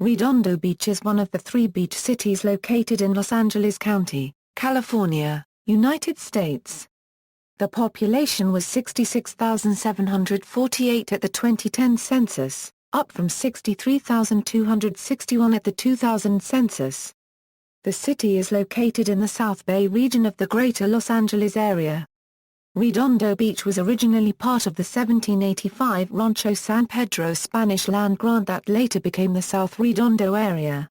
Redondo Beach is one of the three beach cities located in Los Angeles County, California, United States. The population was 66,748 at the 2010 census, up from 63,261 at the 2000 census. The city is located in the South Bay region of the Greater Los Angeles area. Redondo Beach was originally part of the 1785 Rancho San Pedro Spanish land grant that later became the South Redondo area.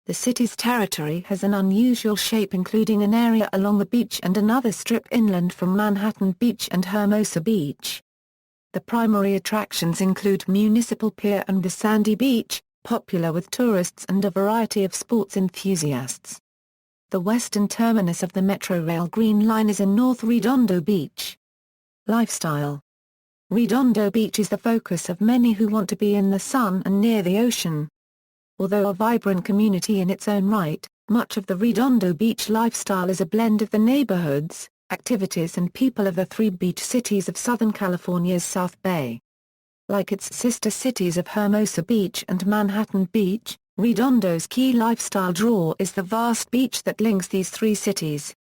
The city's territory has an unusual shape, including an area along the beach and another strip inland from Manhattan Beach and Hermosa Beach. The primary attractions include Municipal Pier and the Sandy Beach, popular with tourists and a variety of sports enthusiasts. The western terminus of the Metrorail Green Line is in North Redondo Beach. Lifestyle. Redondo Beach is the focus of many who want to be in the sun and near the ocean. Although a vibrant community in its own right, much of the Redondo Beach lifestyle is a blend of the neighborhoods, activities and people of the three beach cities of Southern California's South Bay. Like its sister cities of Hermosa Beach and Manhattan Beach, Redondo's key lifestyle draw is the vast beach that links these three cities.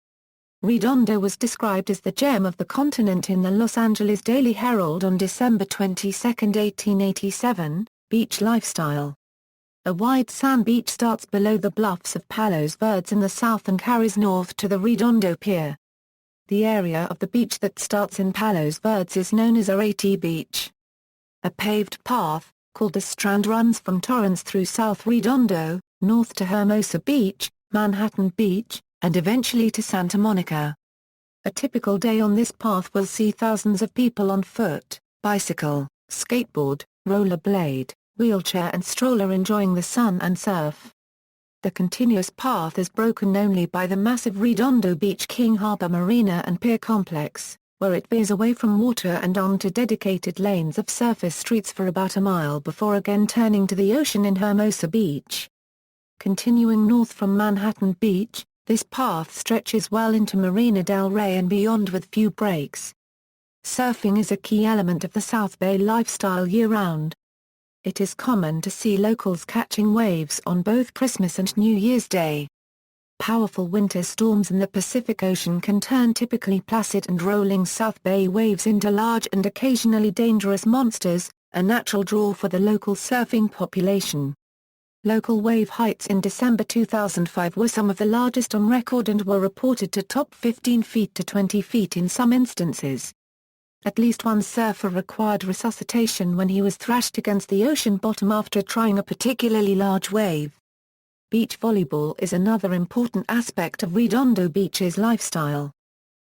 Redondo was described as the gem of the continent in the Los Angeles Daily Herald on December 22, 1887, Beach Lifestyle. A wide sand beach starts below the bluffs of Palos Verdes in the south and carries north to the Redondo Pier. The area of the beach that starts in Palos Verdes is known as Arete Beach. A paved path, called the Strand, runs from Torrance through South Redondo, north to Hermosa Beach, Manhattan Beach, and eventually to Santa Monica. A typical day on this path will see thousands of people on foot, bicycle, skateboard, rollerblade, wheelchair and stroller enjoying the sun and surf. The continuous path is broken only by the massive Redondo Beach King Harbor Marina and Pier Complex, where it veers away from water and onto dedicated lanes of surface streets for about a mile before again turning to the ocean in Hermosa Beach. Continuing north from Manhattan Beach, this path stretches well into Marina del Rey and beyond with few breaks. Surfing is a key element of the South Bay lifestyle year-round. It is common to see locals catching waves on both Christmas and New Year's Day. Powerful winter storms in the Pacific Ocean can turn typically placid and rolling South Bay waves into large and occasionally dangerous monsters, a natural draw for the local surfing population. Local wave heights in December 2005 were some of the largest on record and were reported to top 15 feet to 20 feet in some instances. At least one surfer required resuscitation when he was thrashed against the ocean bottom after trying a particularly large wave. Beach volleyball is another important aspect of Redondo Beach's lifestyle.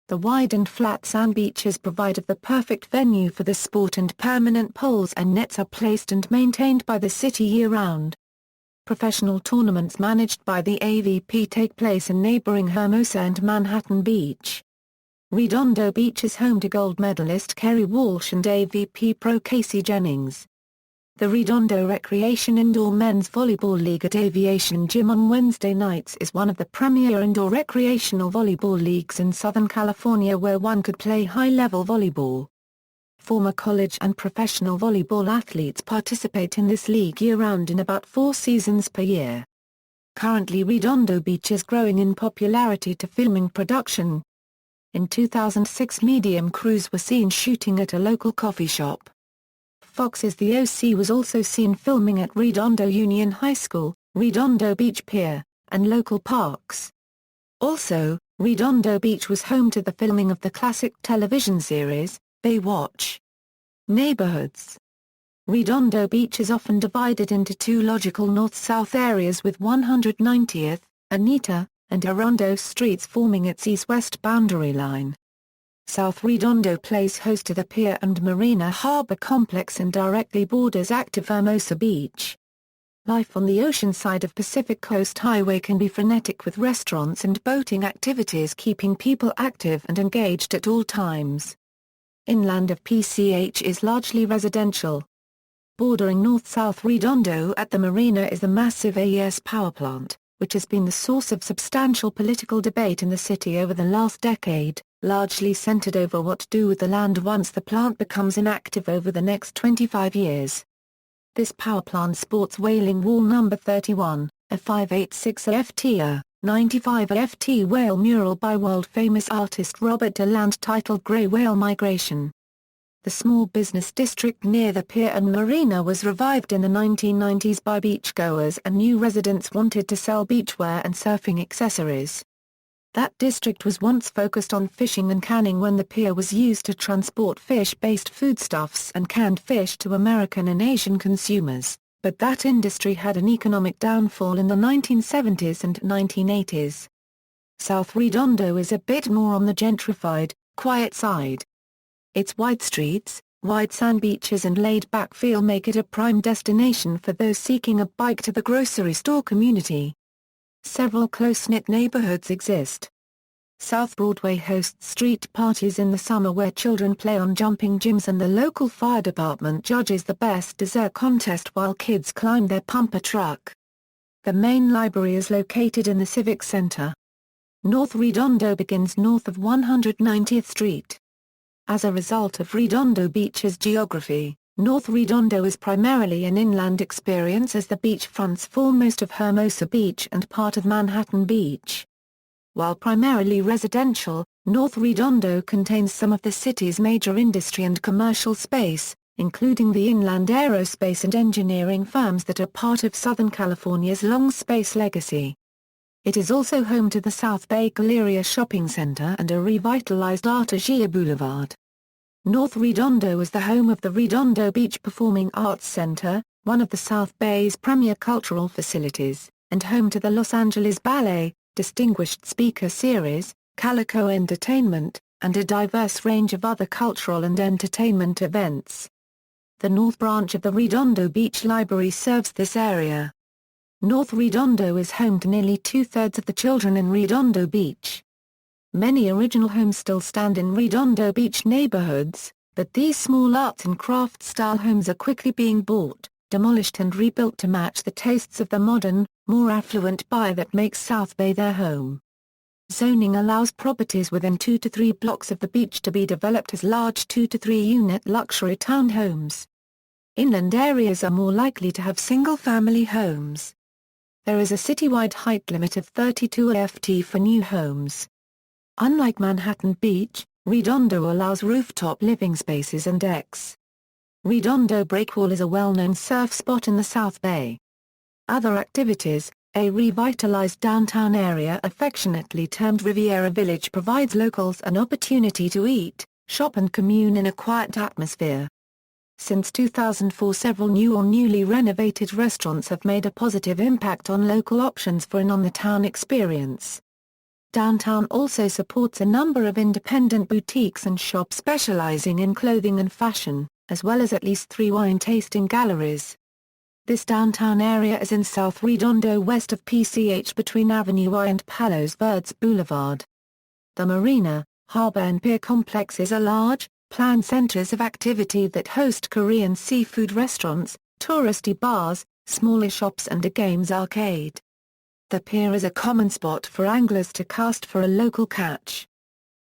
The wide and flat sand beaches provide the perfect venue for the sport, and permanent poles and nets are placed and maintained by the city year-round. Professional tournaments managed by the AVP take place in neighboring Hermosa and Manhattan Beach. Redondo Beach is home to gold medalist Kerry Walsh and AVP pro Casey Jennings. The Redondo Recreation Indoor Men's Volleyball League at Aviation Gym on Wednesday nights is one of the premier indoor recreational volleyball leagues in Southern California where one could play high-level volleyball. Former college and professional volleyball athletes participate in this league year-round in about 4 seasons per year. Currently Redondo Beach is growing in popularity to filming production. In 2006 medium crews were seen shooting at a local coffee shop. Fox's The O.C. was also seen filming at Redondo Union High School, Redondo Beach Pier, and local parks. Also, Redondo Beach was home to the filming of the classic television series, Baywatch. Neighborhoods. Redondo Beach is often divided into two logical north-south areas with 190th, Anita, and Arondo streets forming its east-west boundary line. South Redondo plays host to the Pier and Marina Harbor Complex and directly borders active Hermosa Beach. Life on the ocean side of Pacific Coast Highway can be frenetic with restaurants and boating activities keeping people active and engaged at all times. Inland of PCH is largely residential. Bordering north-south Redondo at the marina is the massive AES power plant, which has been the source of substantial political debate in the city over the last decade, largely centered over what to do with the land once the plant becomes inactive over the next 25 years. This powerplant sports Whaling Wall No. 31, a 586 ft a 95 ft whale mural by world-famous artist Robert De Land titled Grey Whale Migration. The small business district near the pier and marina was revived in the 1990s by beachgoers and new residents wanted to sell beachwear and surfing accessories. That district was once focused on fishing and canning when the pier was used to transport fish-based foodstuffs and canned fish to American and Asian consumers, but that industry had an economic downfall in the 1970s and 1980s. South Redondo is a bit more on the gentrified, quiet side. Its wide streets, wide sand beaches and laid-back feel make it a prime destination for those seeking a bike to the grocery store community. Several close-knit neighborhoods exist. South Broadway hosts street parties in the summer where children play on jumping gyms and the local fire department judges the best dessert contest while kids climb their pumper truck. The main library is located in the Civic Center. North Redondo begins north of 190th Street. As a result of Redondo Beach's geography, North Redondo is primarily an inland experience as the beachfronts form most of Hermosa Beach and part of Manhattan Beach. While primarily residential, North Redondo contains some of the city's major industry and commercial space, including the inland aerospace and engineering firms that are part of Southern California's long space legacy. It is also home to the South Bay Galleria Shopping Center and a revitalized Artesia Boulevard. North Redondo is the home of the Redondo Beach Performing Arts Center, one of the South Bay's premier cultural facilities, and home to the Los Angeles Ballet, Distinguished Speaker Series, Calico Entertainment, and a diverse range of other cultural and entertainment events. The North Branch of the Redondo Beach Library serves this area. North Redondo is home to nearly two-thirds of the children in Redondo Beach. Many original homes still stand in Redondo Beach neighborhoods, but these small arts and crafts-style homes are quickly being bought, demolished and rebuilt to match the tastes of the modern, more affluent buyer that makes South Bay their home. Zoning allows properties within 2 to 3 blocks of the beach to be developed as large 2 to 3 unit luxury townhomes. Inland areas are more likely to have single-family homes. There is a citywide height limit of 32 ft for new homes. Unlike Manhattan Beach, Redondo allows rooftop living spaces and decks. Redondo Breakwall is a well-known surf spot in the South Bay. Other activities: a revitalized downtown area affectionately termed Riviera Village provides locals an opportunity to eat, shop and commune in a quiet atmosphere. Since 2004 several new or newly renovated restaurants have made a positive impact on local options for an on-the-town experience. Downtown also supports a number of independent boutiques and shops specializing in clothing and fashion, as well as at least 3 wine-tasting galleries. This downtown area is in South Redondo west of PCH between Avenue I and Palos Verdes Boulevard. The marina, harbor and pier complexes are large, planned centers of activity that host Korean seafood restaurants, touristy bars, smaller shops and a games arcade. The pier is a common spot for anglers to cast for a local catch.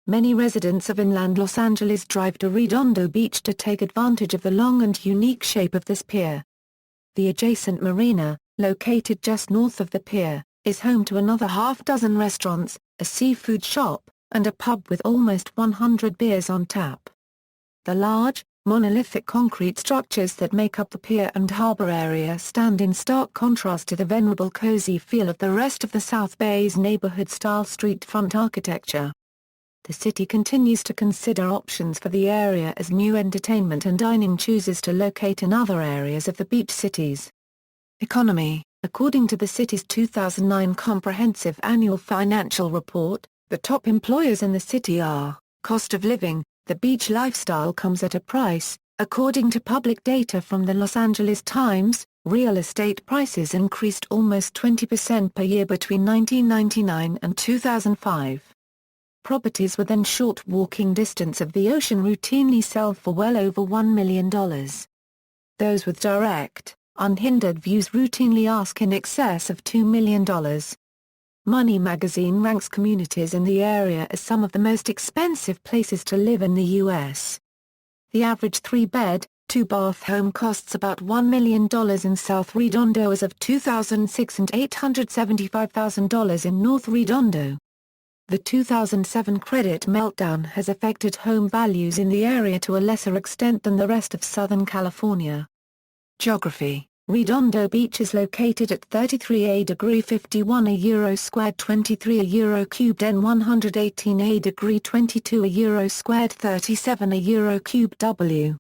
Many residents of inland Los Angeles drive to Redondo Beach to take advantage of the long and unique shape of this pier. The adjacent marina, located just north of the pier, is home to another half-dozen restaurants, a seafood shop, and a pub with almost 100 beers on tap. The large, monolithic concrete structures that make up the pier and harbor area stand in stark contrast to the venerable cozy feel of the rest of the South Bay's neighborhood-style street-front architecture. The city continues to consider options for the area as new entertainment and dining chooses to locate in other areas of the beach cities. Economy: according to the city's 2009 Comprehensive Annual Financial Report, the top employers in the city are: cost of living. The beach lifestyle comes at a price. According to public data from the Los Angeles Times, real estate prices increased almost 20% per year between 1999 and 2005. Properties within short walking distance of the ocean routinely sell for well over $1 million. Those with direct, unhindered views routinely ask in excess of $2 million. Money magazine ranks communities in the area as some of the most expensive places to live in the U.S. The average 3-bed, two-bath home costs about $1 million in South Redondo as of 2006 and $875,000 in North Redondo. The 2007 credit meltdown has affected home values in the area to a lesser extent than the rest of Southern California. Geography: Redondo Beach is located at 33 degree 51 euro squared 23 euro cubed and 118 degree 22 euro squared 37 euro cubed W.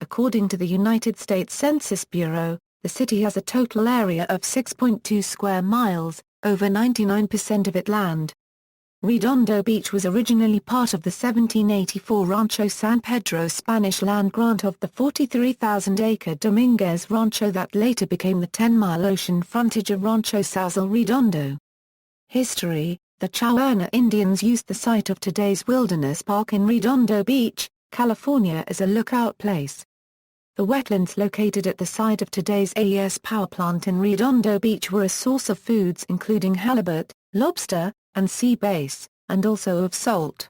According to the United States Census Bureau, the city has a total area of 6.2 square miles, over 99% of it land. Redondo Beach was originally part of the 1784 Rancho San Pedro Spanish land grant of the 43,000-acre Dominguez Rancho that later became the 10-mile ocean frontage of Rancho Sazal Redondo. History: the Chowana Indians used the site of today's Wilderness Park in Redondo Beach, California as a lookout place. The wetlands located at the site of today's AES power plant in Redondo Beach were a source of foods including halibut, lobster, and sea bass, and also of salt.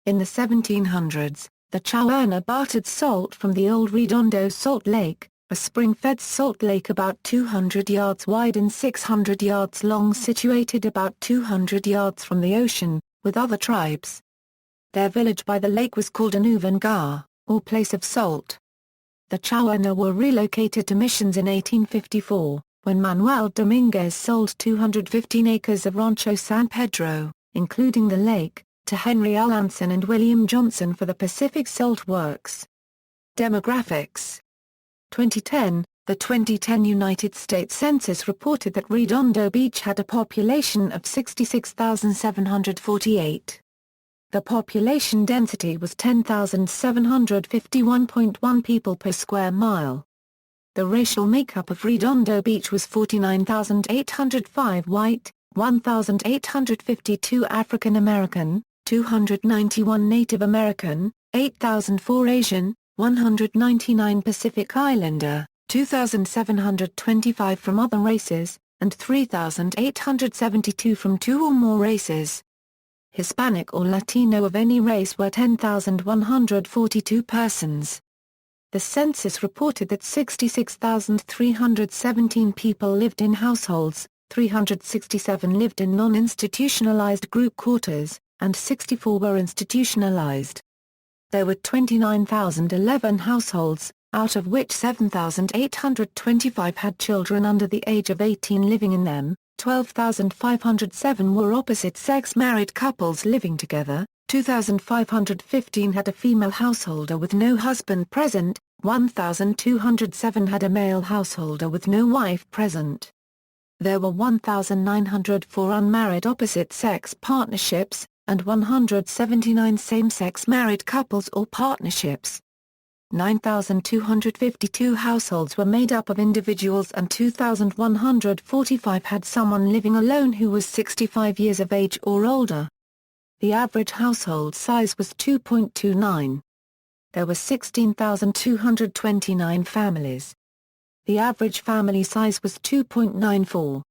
In the 1700s, the Chowana bartered salt from the old Redondo Salt Lake, a spring-fed salt lake about 200 yards wide and 600 yards long situated about 200 yards from the ocean, with other tribes. Their village by the lake was called Anuvangar, or place of salt. The Chowana were relocated to Missions in 1854. When Manuel Dominguez sold 215 acres of Rancho San Pedro, including the lake, to Henry Alanson and William Johnson for the Pacific Salt Works. Demographics: 2010, the 2010 United States Census reported that Redondo Beach had a population of 66,748. The population density was 10,751.1 people per square mile. The racial makeup of Redondo Beach was 49,805 white, 1,852 African American, 291 Native American, 8,004 Asian, 199 Pacific Islander, 2,725 from other races, and 3,872 from two or more races. Hispanic or Latino of any race were 10,142 persons. The census reported that 66,317 people lived in households, 367 lived in non-institutionalized group quarters, and 64 were institutionalized. There were 29,011 households, out of which 7,825 had children under the age of 18 living in them, 12,507 were opposite-sex married couples living together, 2,515 had a female householder with no husband present, 1,207 had a male householder with no wife present. There were 1,904 unmarried opposite-sex partnerships, and 179 same-sex married couples or partnerships. 9,252 households were made up of individuals and 2,145 had someone living alone who was 65 years of age or older. The average household size was 2.29. There were 16,229 families. The average family size was 2.94.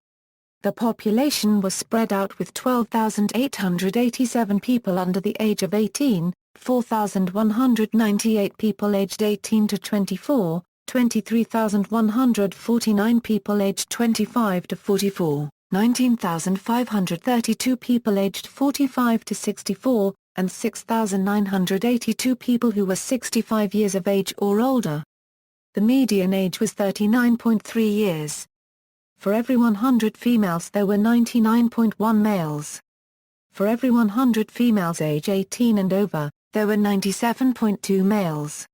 The population was spread out with 12,887 people under the age of 18, 4,198 people aged 18 to 24, 23,149 people aged 25 to 44. 19,532 people aged 45 to 64, and 6,982 people who were 65 years of age or older. The median age was 39.3 years. For every 100 females there were 99.1 males. For every 100 females age 18 and over, there were 97.2 males.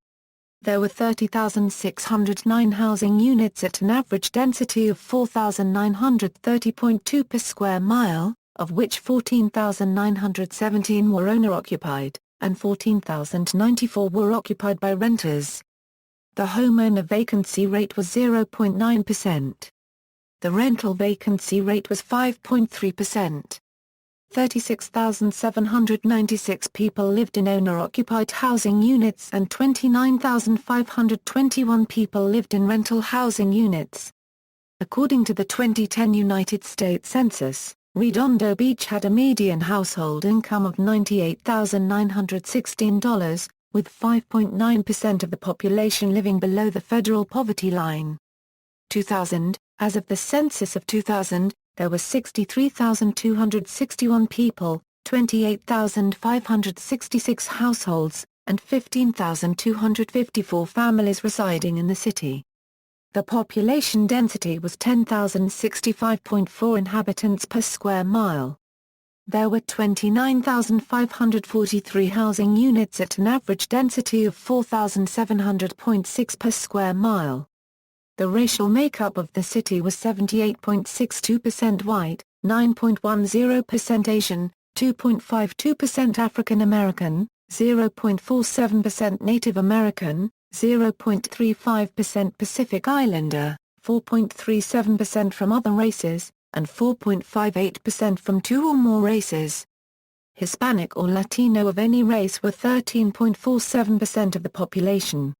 There were 30,609 housing units at an average density of 4,930.2 per square mile, of which 14,917 were owner-occupied, and 14,094 were occupied by renters. The homeowner vacancy rate was 0.9%. The rental vacancy rate was 5.3%. 36,796 people lived in owner-occupied housing units and 29,521 people lived in rental housing units. According to the 2010 United States Census, Redondo Beach had a median household income of $98,916, with 5.9% of the population living below the federal poverty line. 2000, as of the census of 2000, there were 63,261 people, 28,566 households, and 15,254 families residing in the city. The population density was 10,065.4 inhabitants per square mile. There were 29,543 housing units at an average density of 4,700.6 per square mile. The racial makeup of the city was 78.62% white, 9.10% Asian, 2.52% African American, 0.47% Native American, 0.35% Pacific Islander, 4.37% from other races, and 4.58% from two or more races. Hispanic or Latino of any race were 13.47% of the population.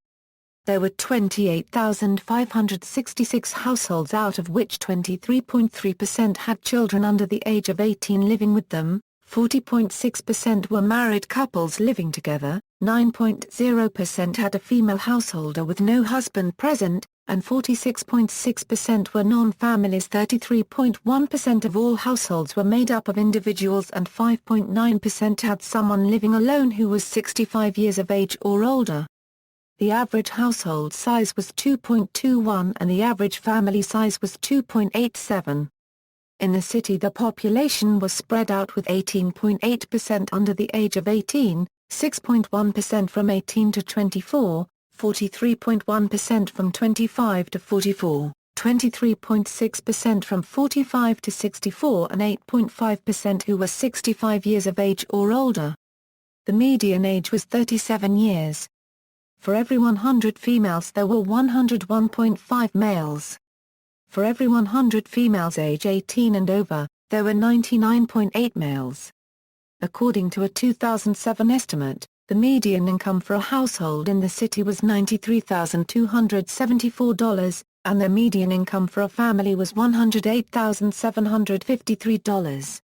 There were 28,566 households, out of which 23.3% had children under the age of 18 living with them, 40.6% were married couples living together, 9.0% had a female householder with no husband present, and 46.6% were non-families. 33.1% of all households were made up of individuals, and 5.9% had someone living alone who was 65 years of age or older. The average household size was 2.21 and the average family size was 2.87. In the city, the population was spread out, with 18.8% under the age of 18, 6.1% from 18 to 24, 43.1% from 25 to 44, 23.6% from 45 to 64, and 8.5% who were 65 years of age or older. The median age was 37 years. For every 100 females there were 101.5 males. For every 100 females age 18 and over, there were 99.8 males. According to a 2007 estimate, the median income for a household in the city was $93,274, and the median income for a family was $108,753.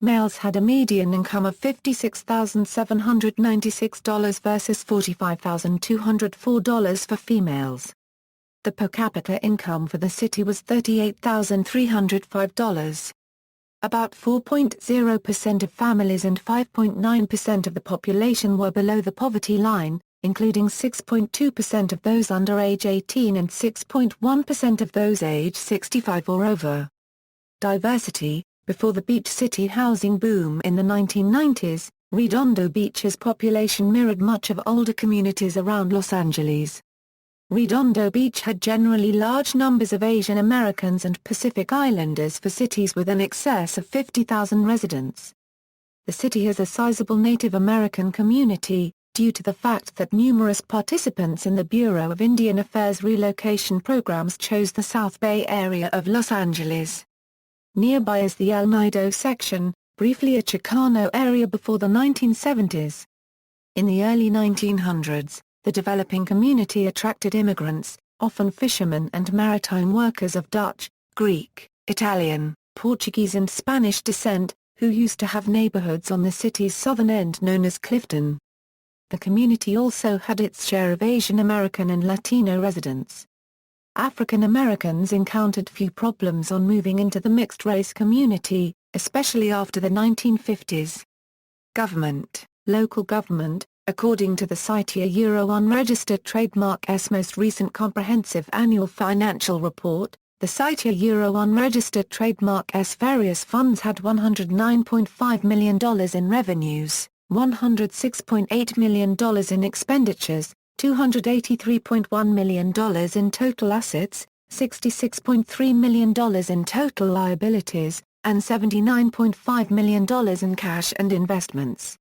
Males had a median income of $56,796 versus $45,204 for females. The per capita income for the city was $38,305. About 4.0% of families and 5.9% of the population were below the poverty line, including 6.2% of those under age 18 and 6.1% of those age 65 or over. Diversity. Before the beach city housing boom in the 1990s, Redondo Beach's population mirrored much of older communities around Los Angeles. Redondo Beach had generally large numbers of Asian Americans and Pacific Islanders for cities with an excess of 50,000 residents. The city has a sizable Native American community, due to the fact that numerous participants in the Bureau of Indian Affairs relocation programs chose the South Bay area of Los Angeles. Nearby is the El Nido section, briefly a Chicano area before the 1970s. In the early 1900s, the developing community attracted immigrants, often fishermen and maritime workers of Dutch, Greek, Italian, Portuguese and Spanish descent, who used to have neighborhoods on the city's southern end known as Clifton. The community also had its share of Asian American and Latino residents. African Americans encountered few problems on moving into the mixed-race community, especially after the 1950s. Government. Local government. According to the CITIA Unregistered Trademark's most recent comprehensive annual financial report, the CITIA Unregistered Trademark's various funds had $109.5 million in revenues, $106.8 million in expenditures, $283.1 million in total assets, $66.3 million in total liabilities, and $79.5 million in cash and investments.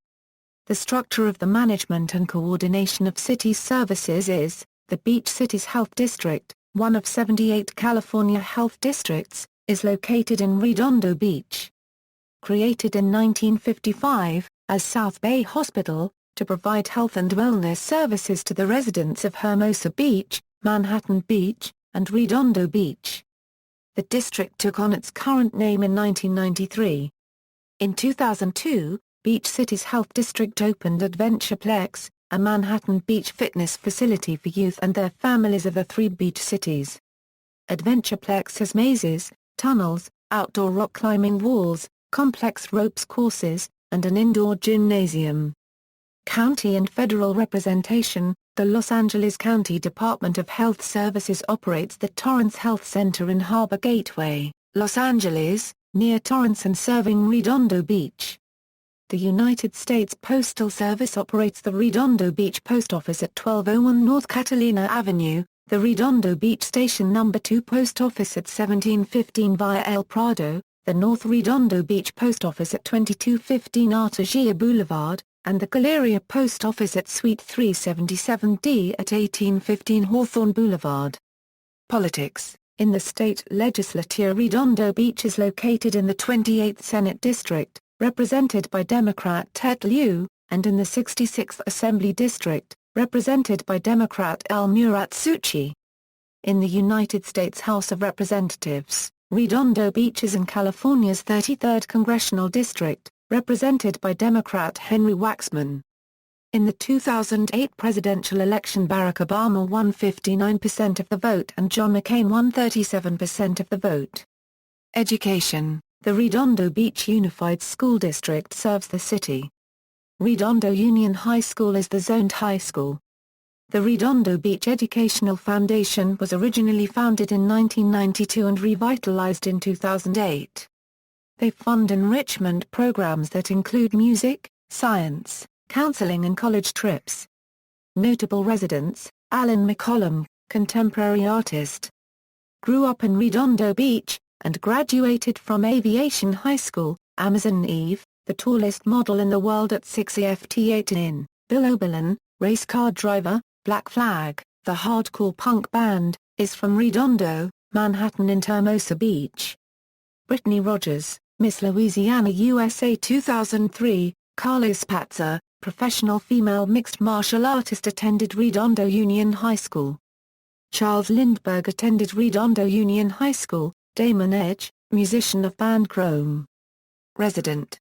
The structure of the management and coordination of city services is, the Beach Cities Health District, one of 78 California health districts, is located in Redondo Beach. Created in 1955, as South Bay Hospital, to provide health and wellness services to the residents of Hermosa Beach, Manhattan Beach, and Redondo Beach. The district took on its current name in 1993. In 2002, Beach Cities Health District opened Adventureplex, a Manhattan beach fitness facility for youth and their families of the three beach cities. Adventureplex has mazes, tunnels, outdoor rock climbing walls, complex ropes courses, and an indoor gymnasium. County and federal representation. The Los Angeles County Department of Health Services operates the Torrance Health Center in Harbor Gateway, Los Angeles, near Torrance and serving Redondo Beach. The United States Postal Service operates the Redondo Beach Post Office at 1201 North Catalina Avenue, the Redondo Beach Station No. 2 Post Office at 1715 Via El Prado, the North Redondo Beach Post Office at 2215 Artesia Boulevard, and the Galleria Post Office at Suite 377D at 1815 Hawthorne Boulevard. Politics. In the state legislature, Redondo Beach is located in the 28th Senate District, represented by Democrat Ted Lieu, and in the 66th Assembly District, represented by Democrat El Murat Suchi. In the United States House of Representatives, Redondo Beach is in California's 33rd Congressional District, represented by Democrat Henry Waxman. In the 2008 presidential election, Barack Obama won 59% of the vote and John McCain won 37% of the vote. Education. The Redondo Beach Unified School District serves the city. Redondo Union High School is the zoned high school. The Redondo Beach Educational Foundation was originally founded in 1992 and revitalized in 2008. They fund enrichment programs that include music, science, counseling and college trips. Notable residents: Alan McCollum, contemporary artist. Grew up in Redondo Beach, and graduated from Aviation High School. Amazon Eve, the tallest model in the world at 6'8". Bill Oberlin, race car driver. Black Flag, the hardcore punk band, is from Redondo, Manhattan and Hermosa Beach. Brittany Rogers, Miss Louisiana USA 2003, Carlos Patzer, professional female mixed martial artist, attended Redondo Union High School. Charles Lindbergh attended Redondo Union High School. Damon Edge, musician of band Chrome. Resident.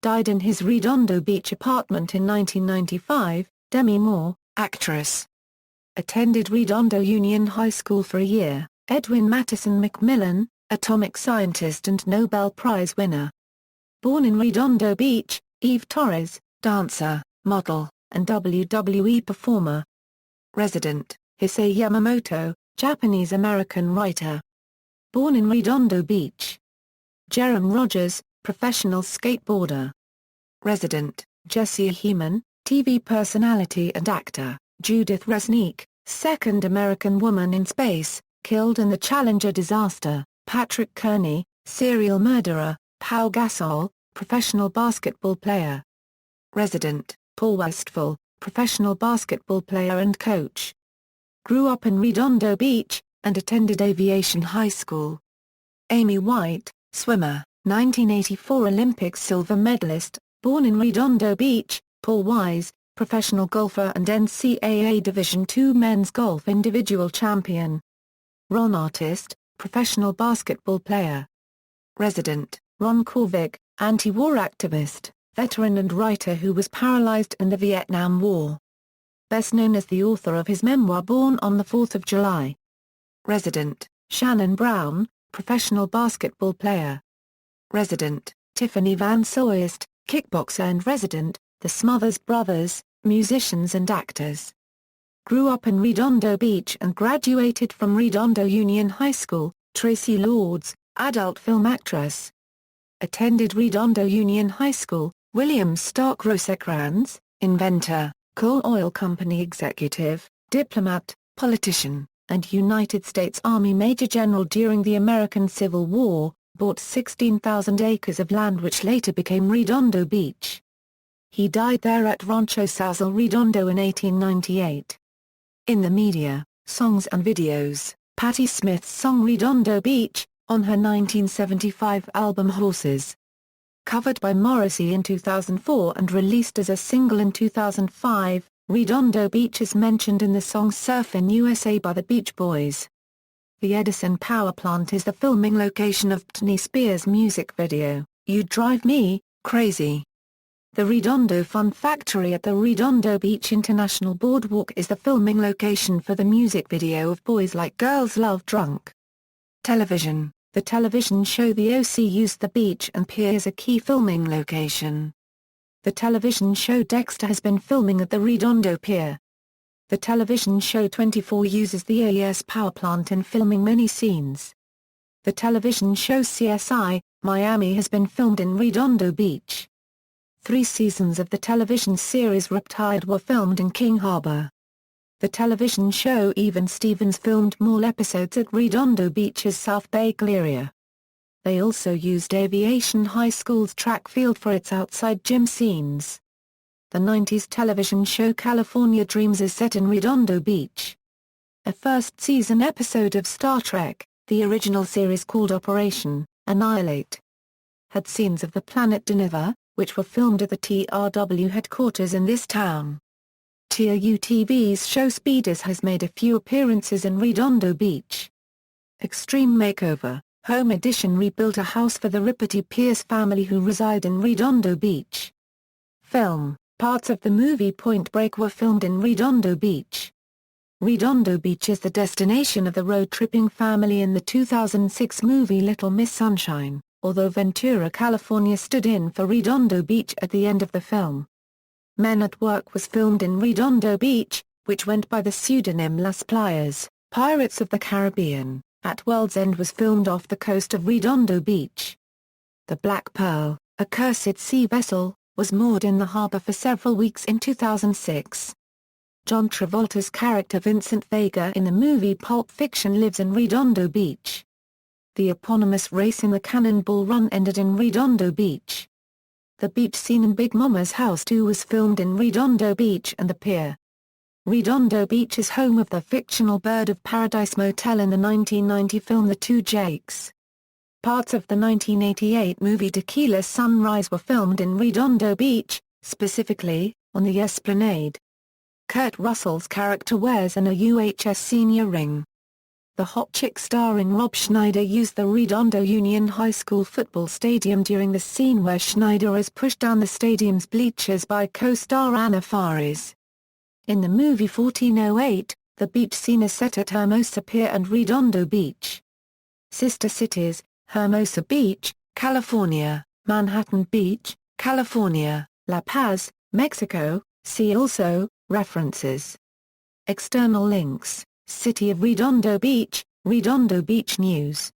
Died in his Redondo Beach apartment in 1995, Demi Moore, actress. Attended Redondo Union High School for a year, Edwin Mattison McMillan, atomic scientist and Nobel Prize winner. Born in Redondo Beach, Eve Torres, dancer, model, and WWE performer. Resident, Hisei Yamamoto, Japanese-American writer. Born in Redondo Beach. Jerome Rogers, professional skateboarder. Resident, Jesse Heeman, TV personality and actor. Judith Resnick, second American woman in space, killed in the Challenger disaster. Patrick Kearney, serial murderer. Pau Gasol, professional basketball player. Resident, Paul Westphal, professional basketball player and coach. Grew up in Redondo Beach, and attended Aviation High School. Amy White, swimmer, 1984 Olympics silver medalist, born in Redondo Beach. Paul Wise, professional golfer and NCAA Division II men's golf individual champion. Ron Artist, professional basketball player. Resident, Ron Korvik, anti-war activist, veteran and writer who was paralyzed in the Vietnam War. Best known as the author of his memoir Born on the 4th of July. Resident, Shannon Brown, professional basketball player. Resident, Tiffany Van Soest, kickboxer and resident, the Smothers Brothers, musicians and actors. Grew up in Redondo Beach and graduated from Redondo Union High School. Tracy Lords, adult film actress. Attended Redondo Union High School. William Stark Rosecrans, inventor, coal oil company executive, diplomat, politician, and United States Army Major General during the American Civil War, bought 16,000 acres of land which later became Redondo Beach. He died there at Rancho Sazal Redondo in 1898. In the media, songs and videos, Patti Smith's song Redondo Beach, on her 1975 album Horses. Covered by Morrissey in 2004 and released as a single in 2005, Redondo Beach is mentioned in the song Surfin' USA by the Beach Boys. The Edison Power Plant is the filming location of Britney Spears' music video, You Drive Me Crazy. The Redondo Fun Factory at the Redondo Beach International Boardwalk is the filming location for the music video of Boys Like Girls Love Drunk. Television. The television show The OC used the beach and pier as a key filming location. The television show Dexter has been filming at the Redondo Pier. The television show 24 uses the AES power plant in filming many scenes. The television show CSI: Miami has been filmed in Redondo Beach. 3 seasons of the television series Riptide were filmed in King Harbor. The television show Even Stevens filmed more episodes at Redondo Beach's South Bay Galleria. They also used Aviation High School's track field for its outside gym scenes. The 90s television show California Dreams is set in Redondo Beach. A first-season episode of Star Trek, the original series called Operation Annihilate, had scenes of the planet Deneva, which were filmed at the TRW headquarters in this town. TRU-TV's show Speeders has made a few appearances in Redondo Beach. Extreme Makeover: Home Edition rebuilt a house for the Rippety Pierce family who reside in Redondo Beach. Film: parts of the movie Point Break were filmed in Redondo Beach. Redondo Beach is the destination of the road-tripping family in the 2006 movie Little Miss Sunshine, although Ventura, California stood in for Redondo Beach at the end of the film. Men at Work was filmed in Redondo Beach, which went by the pseudonym Las Playas, Pirates of the Caribbean. At World's End was filmed off the coast of Redondo Beach. The Black Pearl, a cursed sea vessel, was moored in the harbor for several weeks in 2006. John Travolta's character Vincent Vega in the movie Pulp Fiction lives in Redondo Beach. The eponymous race in the Cannonball Run ended in Redondo Beach. The beach scene in Big Mama's House 2 was filmed in Redondo Beach and the pier. Redondo Beach is home of the fictional Bird of Paradise Motel in the 1990 film The Two Jakes. Parts of the 1988 movie Tequila Sunrise were filmed in Redondo Beach, specifically, on the Esplanade. Kurt Russell's character wears an UHS senior ring. The Hot Chick starring Rob Schneider used the Redondo Union High School football stadium during the scene where Schneider is pushed down the stadium's bleachers by co-star Anna Faris. In the movie 1408, the beach scene is set at Hermosa Pier and Redondo Beach. Sister cities: Hermosa Beach, California; Manhattan Beach, California; La Paz, Mexico. See also, references. External links: City of Redondo Beach, Redondo Beach News.